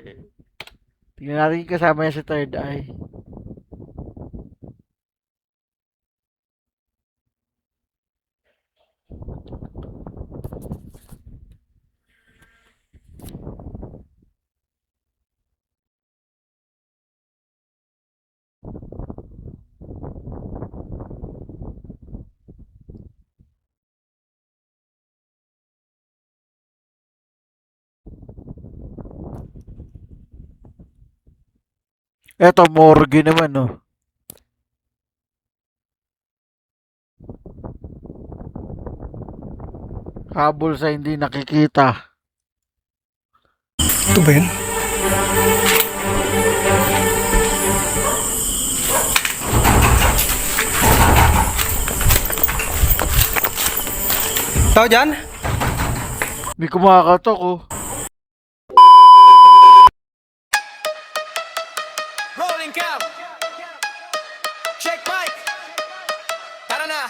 Tingnan natin yung kasama niya sa third eye. Eto, morgue naman, no. Habol sa hindi nakikita. Ito ba yan? Tao dyan? May kumakatok, oh. Rolling cam. Check mic. Tara na.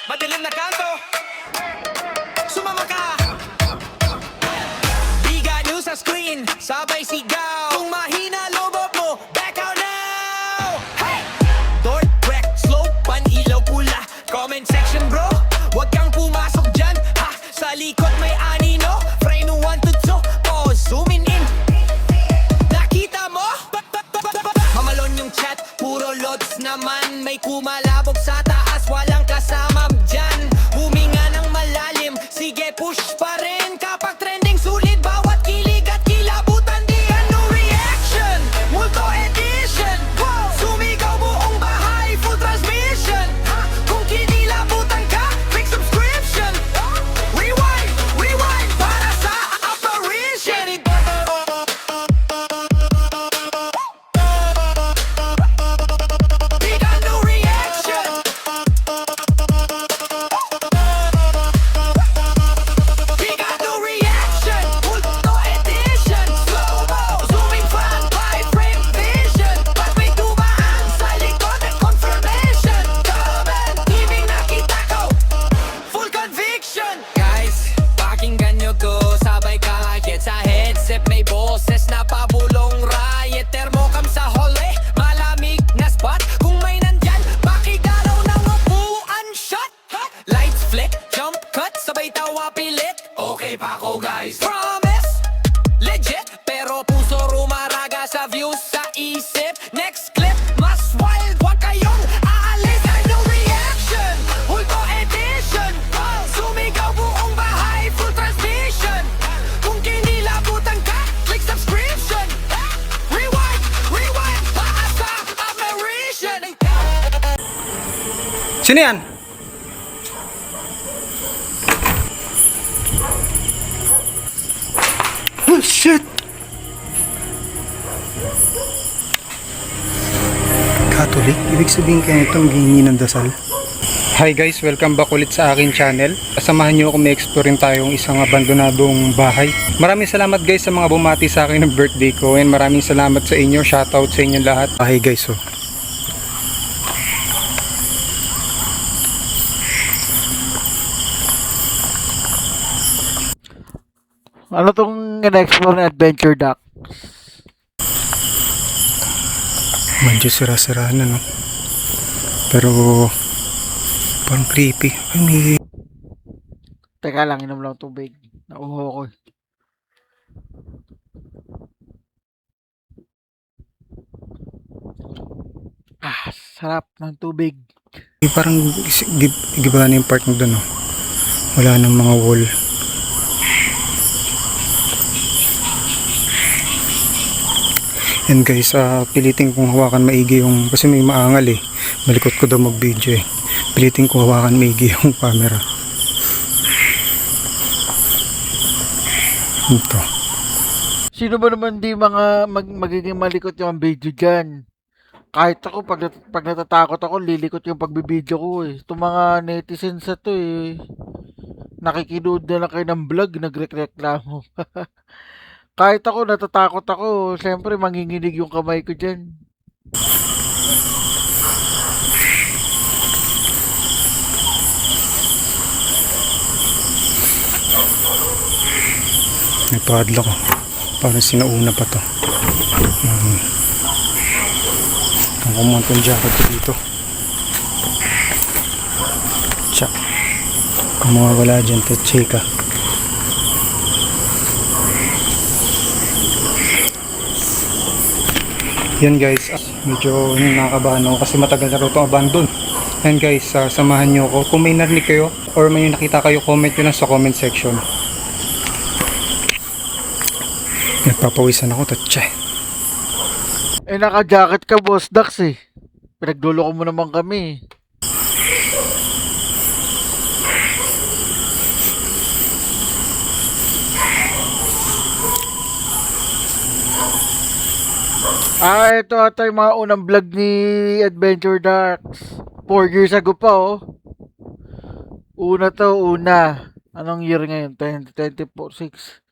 Madilim na kanto. Sumama ka. Biga news sa screen. Sabay sigaw. Kung mahina lobot mo, back out now. Hey! Door, crack, slow, pan-ilaw pula. Comment section bro. Huwag kang pumasok dyan. Ha! Sa likod may anino. Frame 1 to 2. Oh, zooming in. Nakita mo? Mamalon yung chat, puro loads naman. May kumalabog sa taas, walang kasama dyan. Huminga ng malalim, sige push pa rin. Kapag trending sulit, bawat kilig at kilabutan. Di ano reaction, multo edition. Sumigaw buong bahay, full transmission. Kung kinilabutan ka, click subscription. Rewind, rewind, para sa apparition. Big no reaction. Big no reaction. Multo edition. Slow-mo, zooming fan, high frame vision. Pag may dumaan sa likod at confirmation. Comment, TV nakita ko. Full conviction. Guys, pakinggan nyo to. Sabay kahit sa headset may boses na pabulong riot. Thermocam sa hallway, malamig na spot. Kung may nandyan, pakigalaw ng upuan shot. Lights flick, jump cut, sabay tawa pilit. Okay pa ako guys. Promise, legit. Pero puso rumaraga sa views sa isip. Next clip, mas wild, wag kayong aalis. No reaction, multo edition. Sumigaw buong bahay, full transmission. Kung kinilabutan ka, click subscription. Rewind, rewind, para sa apparition. Sino yan? Oh shit! Catholic? Ibig sabihin kaya ito maghihingi ng dasal? Hi guys, welcome back ulit sa akin channel. Samahan nyo ako may-explore rin tayong isang abandonadong bahay. Maraming salamat guys sa mga bumati sa akin ng birthday ko, and maraming salamat sa inyo, shoutout sa inyo lahat. Bahay guys, oh. Ano tong in-explore na adventure dock? Medyo sira-sira na, no? Pero parang creepy. Ay, may... Teka lang, inom lang tubig. Nauho ko. Sarap ng tubig. Parang giba na yung part mo doon, no? Wala nang mga wall. And guys, pilitin kong hawakan maigi yung, kasi may maangal eh. Malikot ko daw mag-video eh. Pilitin kong hawakan maigi yung camera. Ito. Sino ba naman di magiging malikot yung video dyan? Kahit ako, pag natatakot ako, lilikot yung pagbibideo ko eh. Itong mga netizens na to eh. Nakikinood na lang kayo ng vlog, nagreklamo. Kahit ako, natatakot ako. Siyempre, manginginig yung kamay ko dyan. May padlock ko. Parang sinauna pa to. Ang kumantong jacket ko dito. Tsak. Kung mawawala dyan to, chika. Yan guys, medyo nakakabahan ako kasi matagal na rin itong abandon. Yan guys, samahan nyo ako. Kung may narinig kayo or may nakita kayo, comment nyo lang sa comment section. Nagpapawisan ako, tatsa. Eh, naka-jacket ka, Boss Dax eh. Pinagluloko mo naman kami. Ito ata yung mga unang vlog ni Adventure Dax. 4 years ago pa, oh. Una. Anong year ngayon? 2024, 6.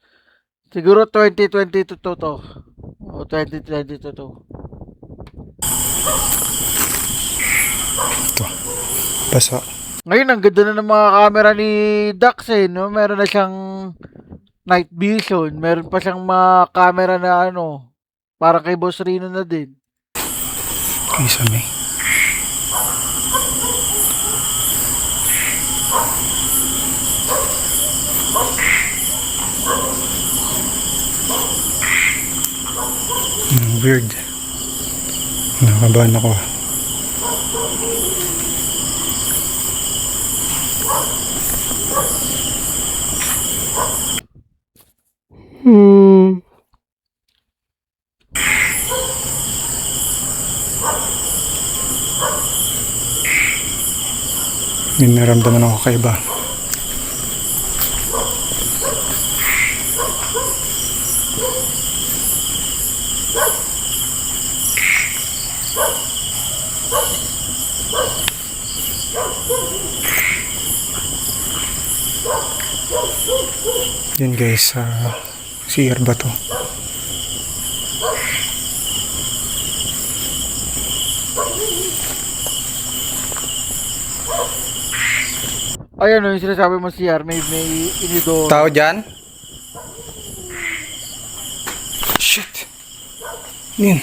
Siguro 2022 to. O, 2022 to. Ito. Basa. Ngayon, ang ganda na ng mga camera ni Dax eh, no? Meron na siyang night vision. Meron pa siyang mga camera na ano, parang kay Boss Rino na din. Isa may. Weird. Nakabahan ako. May naramdaman ako kaiba. Yan guys, CR ba to? Ayan o, yung sinasabi mo CR, may inidoro. Tao dyan? Shit. Yan.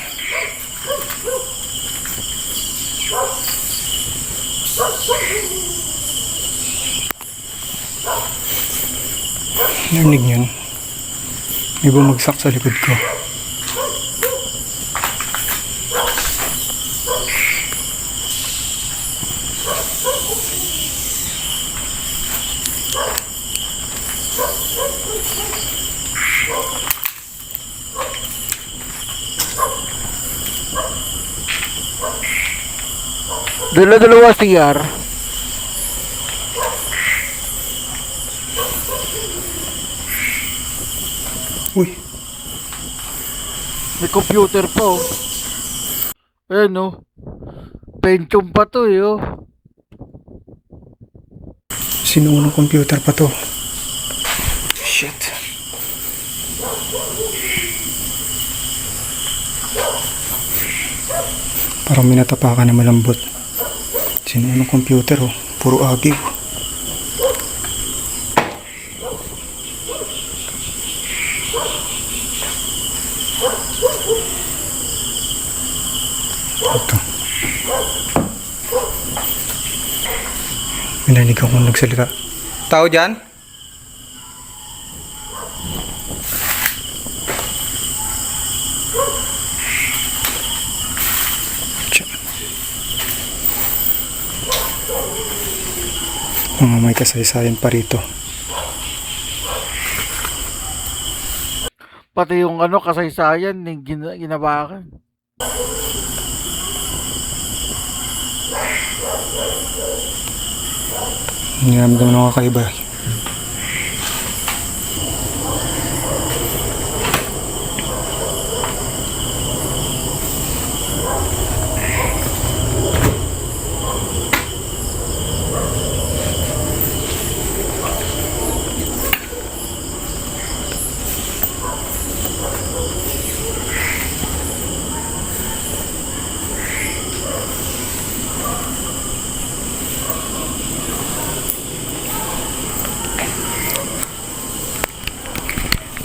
Narinig yun. May bumagsak sa likod ko. Dalawa CR. Uy. May computer pa oh. Ayan oh. Pentium pa to eh oh. Sinuunang computer pa to. Shit. Parang minatapakan na malambot. Sinuunang computer oh. Puro agiw. Ito. Minarinig akong nagsalita. Tao dyan? Tsa. Mga may kasaysayan pa rito. Pati yung ano, kasaysayan, yung ginabakan. Niramdam na ako kakaiba.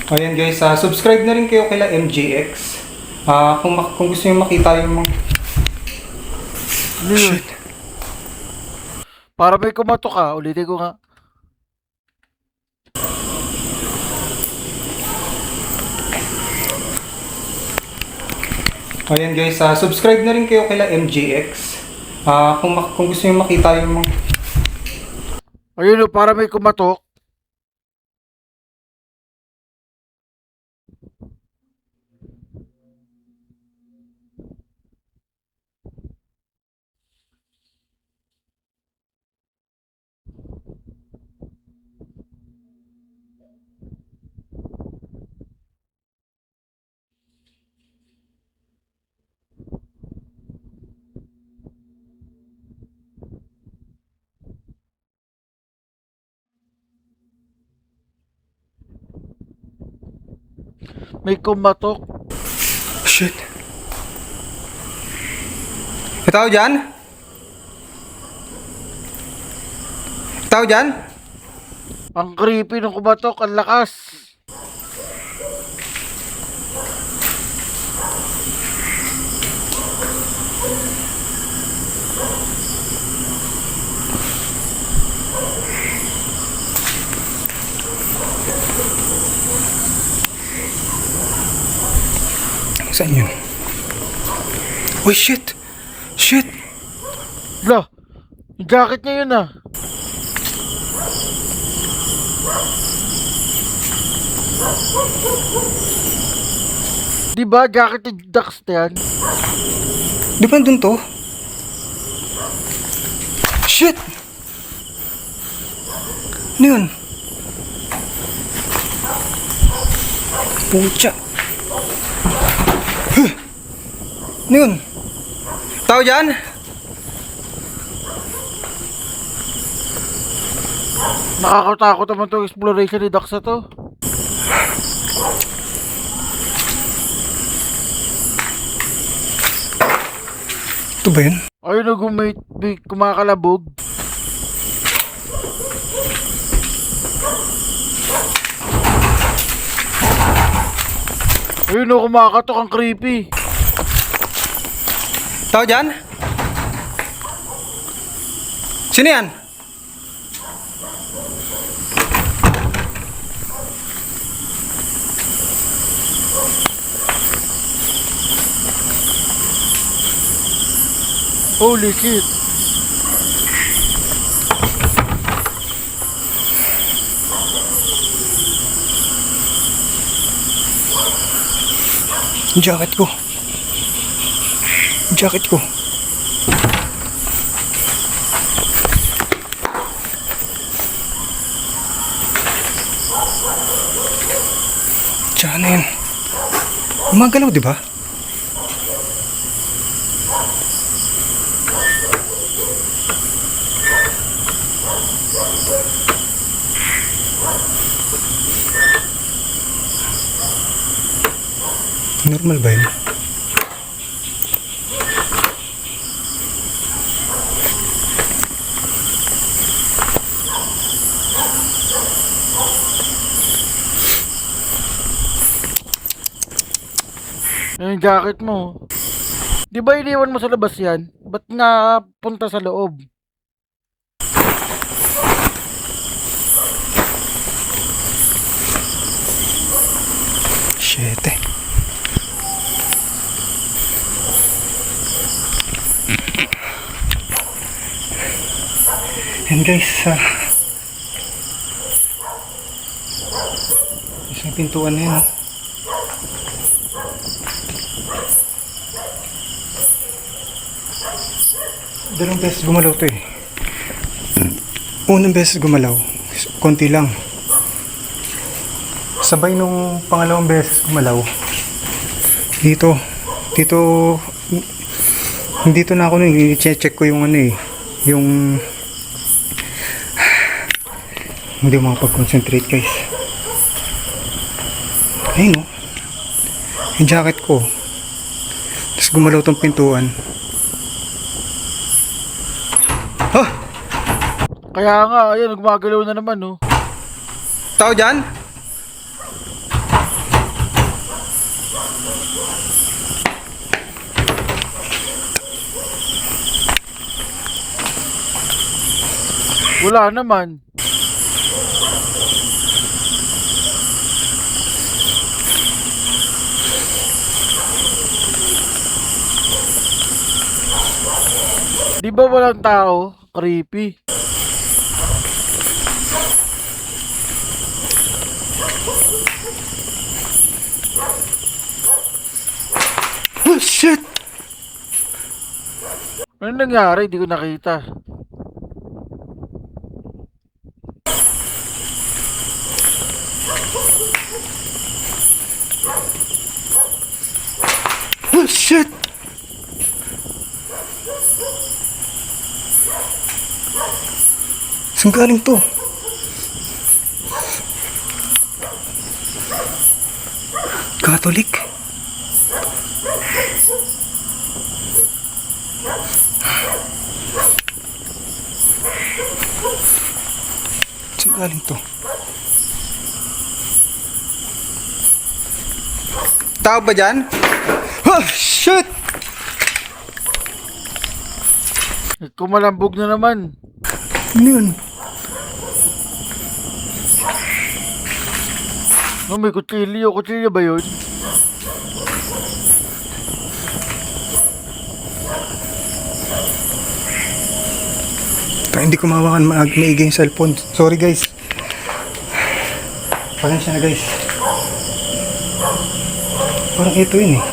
Ayan guys, subscribe na rin kayo kila MJX. Kung gusto niyo makita yung mga... Ano yun? Para may kumatok ka, ulitin ko nga. Ayan guys, subscribe na rin kayo kila MJX. Kung gusto niyo makita yung mga... Ayun o, para may kumatok. May kumatok. Shit. May tao dyan? May tao dyan? Ang creepy ng kumatok, ang lakas. Saan yun? Uy, shit! Shit! Lah, yung jacket niya yun ah. Di ba jacket ni Dax na yan? Di ba nandun to? Shit! Ano yun? Pucha! Huh! Ano yun? Tao dyan? Nakakatakot naman itong exploration ni Dax na to. Ito ba yun? Ayun na may kumakalabog. Ayun na kumakatok, ang creepy. Tao dyan? Sino yan? Holy shit. Yung jacket ko. Yung jacket ko. Tsaka na yun. Umagalaw, di ba? Normal ba yun? Yung jacket mo. Di ba iniwan mo sa labas yan? Ba't napunta sa loob? Shit eh. Yan guys, isang pintuan na yun. Dalawang beses gumalaw to eh. Unang beses gumalaw, konti lang. Sabay nung pangalawang beses gumalaw, dito na ako nung i-check ko yung ano eh, yung hindi makapag-concentrate guys. Ayun o, yung jacket ko, tapos gumalaw tong pintuan. Ah! Kaya nga, ayun, gumagalaw na naman, no? Tao dyan? Wala naman. Di ba walang tao? Creepy. Oh, shit! Ano nangyari? Di ko nakita. Oh, shit! Saan galing to? Catholic? Saan galing to? Tao ba dyan? Oh, shit! Kumalambog na naman. Ano yun? No, may kutsilyo. Kutsilyo ba yun? Hindi ko mahawakan maigi yung cellphone. Sorry guys. Pasensya na guys. Parang ito yun eh.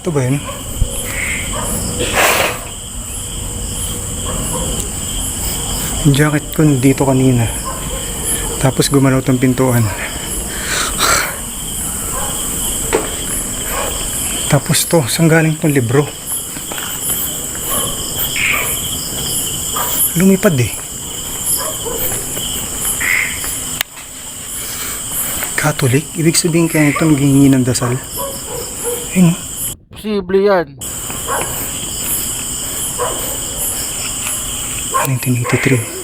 Ito ba yun? Yung jacket ko dito kanina. Tapos gumalaw tong pintuan. Tapos to, saan galing tong libro? Lumipad eh. Catholic? Ibig sabihin kaya ito naghihingi ng dasal? Ayun. Posible yan. 1983.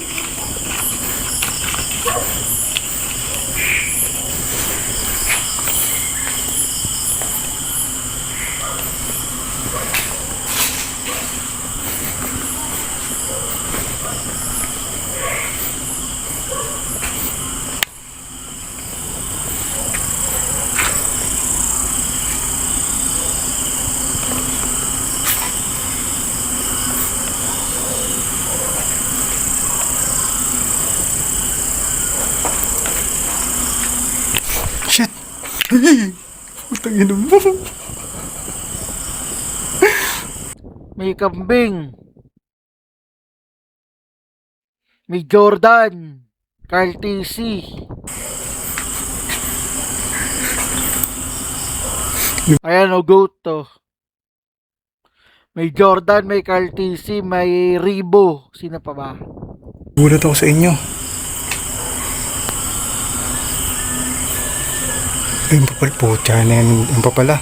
Shit! Putang ina mo. May kambing. May Jordan. Carl TC. Ayan o, goat to. May Jordan, may Carl TC, may Rebo. Sino pa ba? Gulat ako sa inyo. Ayun pa pala po. Tiyan na yan pa pala.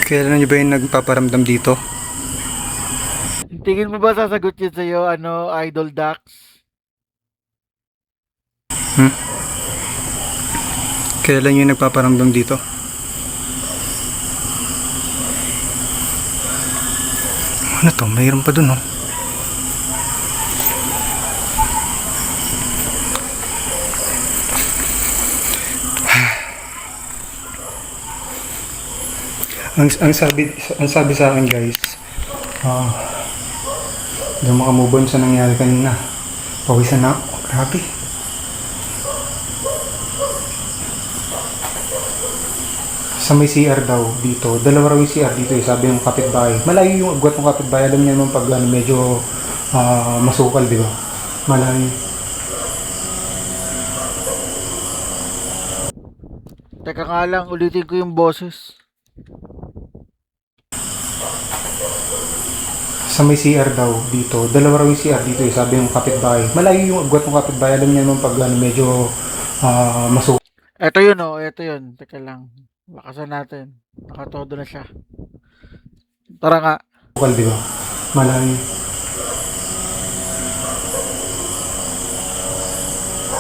Kailan nyo ba yung nagpaparamdam dito? Tingin mo ba sasagot yun sa'yo, Idol Dax? Kailan yung nagpaparamdam dito? Ano to? Mayroon pa dun oh. Ang sabi sa akin guys, hindi ako makamove on sa nangyari kanina. Pawisan na ako. Grabe. Sa may CR daw dito, dalawa raw yung CR dito eh, sabi ng kapitbahay. Malayo yung agwat ng kapitbahay, alam niya naman pag medyo masukal, di ba? Malayo. Teka nga lang, ulitin ko yung boses. Sa may CR daw dito, dalawa raw yung CR dito eh, sabi ng kapitbahay. Malayo yung agwat ng kapitbahay, alam niya naman pag medyo masukal. Eto yun eto yun. Teka lang. Lakasan natin. Nakatodo na siya. Tara nga. Di ba? Malayo.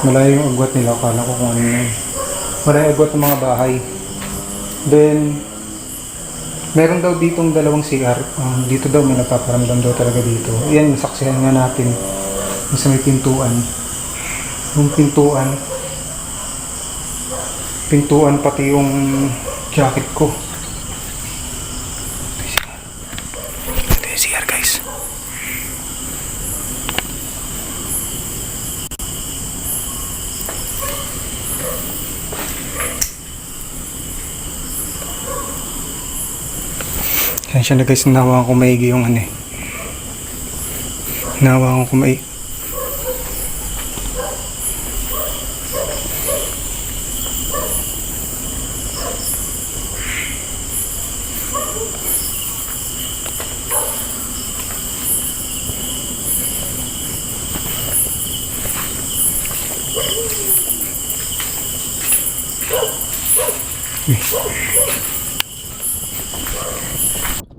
Malayo yung agwat nila. Akala ko kung ano na yun. Malayo agwat ng mga bahay. Then, meron daw ditong dalawang CR. Dito daw may nagpaparamdam daw talaga dito. Yan, nasaksihan nga natin. Yung sa may pintuan. Yung pintuan pati yung jacket ko. Ito yung CR guys. Yan siya na guys, nahawakan ko maigi yung ano eh. Nahawakan ko maigi.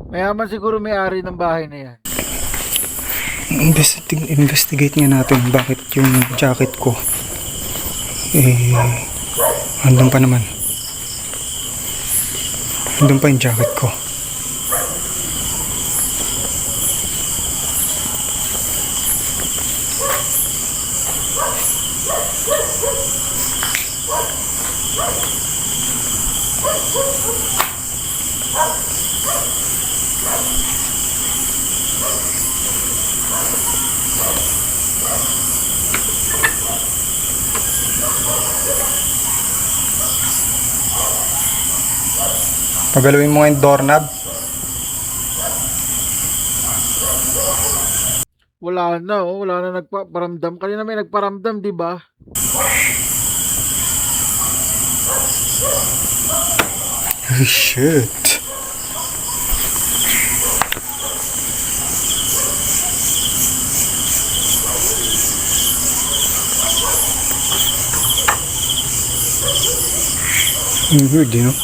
Mayaman siguro may-ari ng bahay na yan. Investigate nga natin bakit yung jacket ko andun pa naman. Andun pa yung jacket ko. Pagalawin mo nga yung doorknob. Wala na, oh. Wala na nagpaparamdam. Kanina may nagparamdam, di ba? Oh, shit. Weird, you know?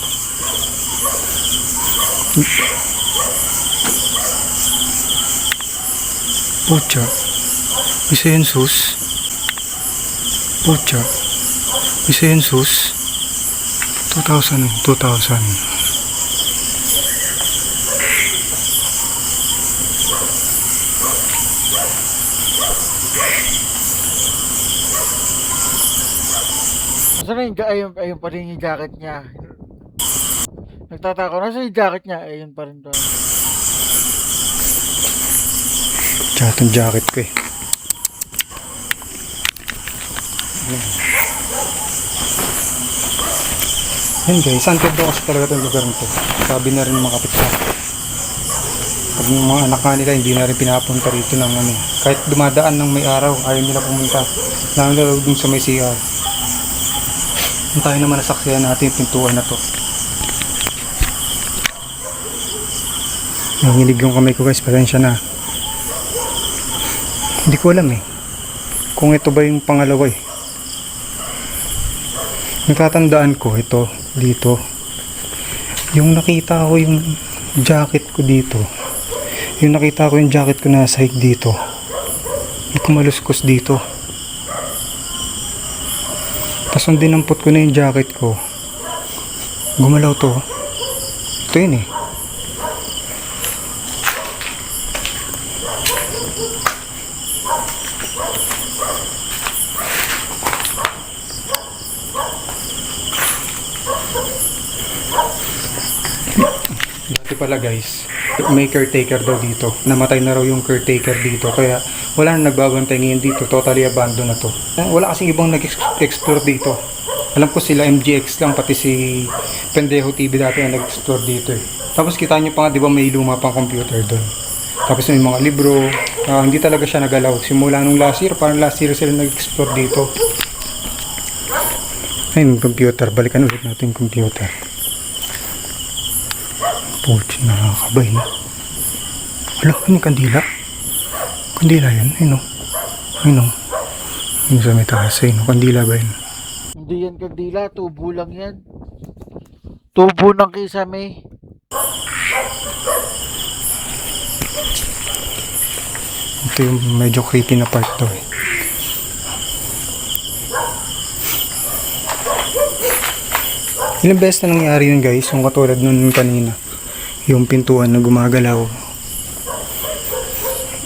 Pucha. Isa yun sus. Pucha. Isa yun sus. 2,000. Nasaan na yung, ayun pa rin yung jacket niya. Nagtataka ko, nasa yung jacket niya? Ayun pa rin doon. Tsaka itong jacket ko eh. Yan guys, haunted daw kasi talaga itong lugar nito. Sabi na rin ng mga kapitbahay. Pag yung mga anak nga nila, hindi na rin pinapunta rito ng ano. Kahit dumadaan ng may araw, ayaw nila pumunta. Lalo na dun sa may CR. Kung tayo naman nasaksihan natin yung pintuan na to. Nanginig yung kamay ko guys, pasensya na. Hindi ko alam eh. Kung ito ba yung pangalawa eh. Natatandaan ko ito, dito. Yung nakita ko yung jacket ko dito. Yung nakita ko yung jacket ko na side dito. Yung kumaluskos dito. Tapos nung dinampot ko na yung jacket ko, gumalaw to. Ito yun eh. Dati pala guys, may caretaker daw dito. Namatay na raw yung caretaker dito. Kaya wala na nagbabantay ngayon dito. Totally abandoned na to. Wala kasing ibang nag-explore dito. Alam ko sila MGX lang, pati si Pendejo TV dati ang nag-explore dito eh. Tapos kita nyo pa nga, di ba may luma pang computer doon. Tapos may mga libro. Hindi talaga siya nagalaw. Simula nung last year, parang last year sila nag-explore dito. Ayun, computer. Balikan ulit natin yung computer. Puchi, nakakabay na. Wala, ano yung kandila? Kandila yan, ayun o. Ayun o. Ayun sa may taas, ayun o. Kandila ba yun? Hindi yan kandila, tubo lang yan. Tubo ng kisame. Ito yung medyo creepy na part to eh. Ilang beses na nangyari yun guys, yung katulad nun kanina. Yung pintuan na gumagalaw.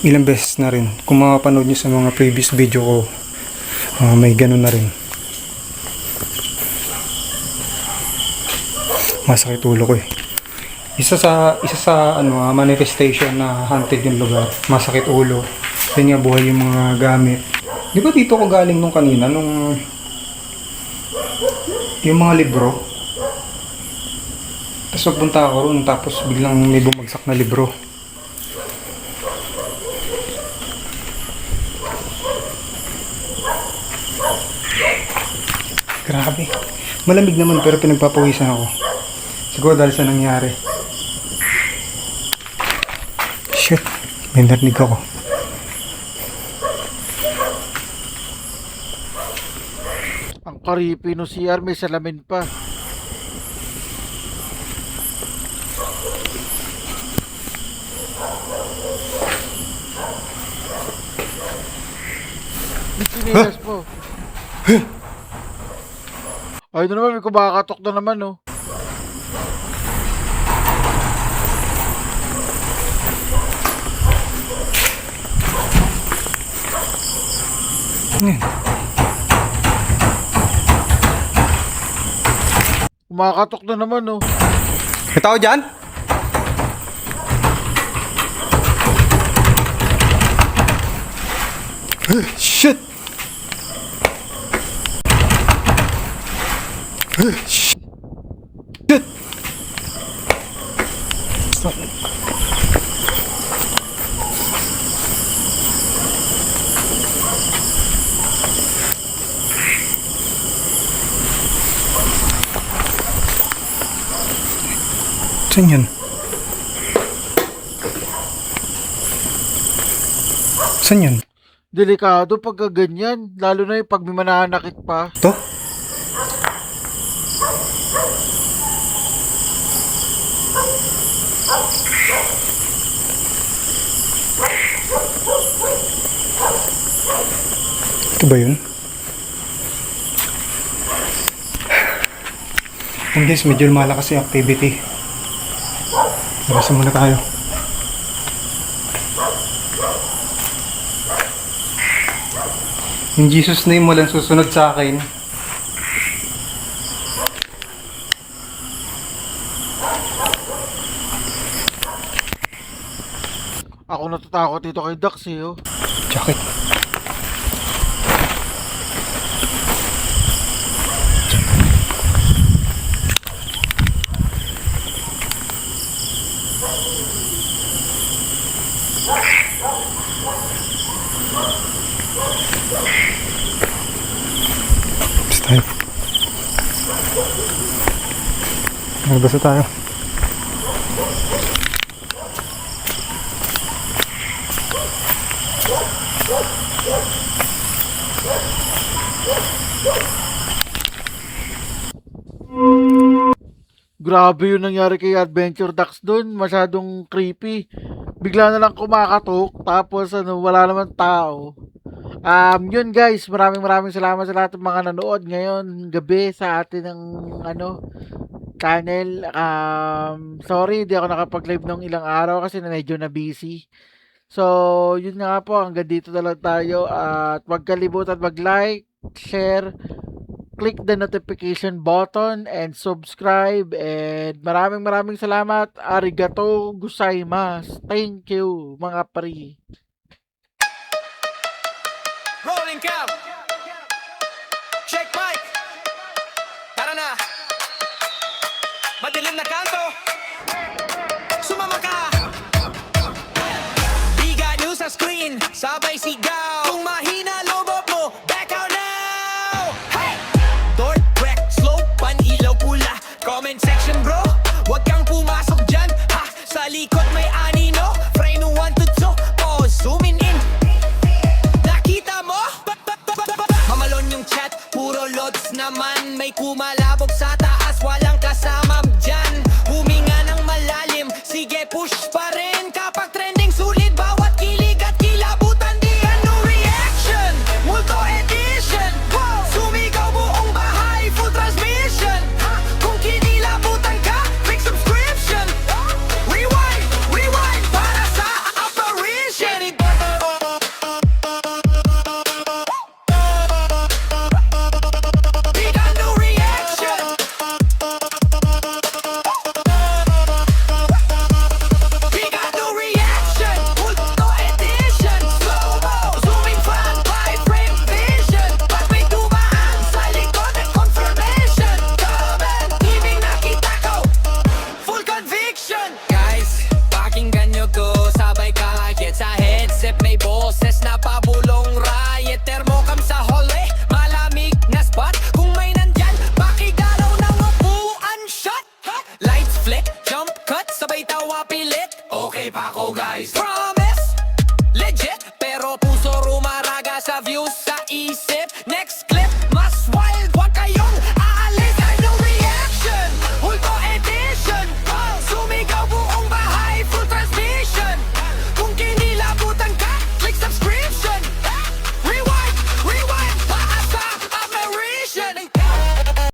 Ilang beses na rin. Kung makapanood nyo sa mga previous video ko, may ganun na rin. Masakit ulo ko eh. Isa sa manifestation na haunted yung lugar. Masakit ulo. Yan nga buhay yung mga gamit. Di ba dito ko galing nung kanina, nung yung mga libro. Tapos magpunta ako roon, tapos biglang may bumagsak na libro. Grabe. Malamig naman pero pinagpapawisan ako. Siguro dahil sa nangyari. Shit, may narinig ako. Ang creepy no CR, may salamin pa. May sinilas po. Ay, ito naman, may kumakatok na naman, oh. Yan. Kumakatok na naman, oh. May tao dyan? Shit! Shit! Stop. Saan yan? Saan yan? Delikado pagka ganyan. Lalo na yung pag may mananakit pa. Ito? Ito ba yun? Yan guys, medyo malakas yung activity. Labas muna tayo. Yung Jesus name walang susunod sa akin. Ako natatakot dito kay Dax, eh, oh. Jacket. Tayo. Nagbasa tayo. Grabe yung nangyari kay Adventure Ducks doon. Masyadong creepy. Bigla na lang kumakatok. Tapos wala naman tao. Yun guys, maraming salamat sa lahat ng mga nanood ngayon gabi sa atin ng channel. Sorry, di ako nakapag-live ng ilang araw kasi medyo na busy. So, yun nga po, hanggang dito na lang tayo at huwag kalimutan mag-like, share, click the notification button and subscribe, and maraming salamat. Arigato gozaimasu. Thank you mga pari. Rolling cam. Check mic. Tara na. Madilim na kanto. Sumama ka. Biga news sa screen. Sabay sigaw. Kung mahina lobot mo, back out now. Hey! Door, wreck, slow, pan-ilaw pula. Comment section bro. Huwag kang pumasok dyan. Ha! Sa likod may anino. Frame 1 to 2. Pause, zooming in. Nakita mo? Mamalon yung chat, puro lods naman. May kumalabog sa taas, walang kasama dyan. Huminga ng malalim, sige push pa rin. Kapag trending sulit, bawat kilig at kilabutan, di ano reaction. view sa east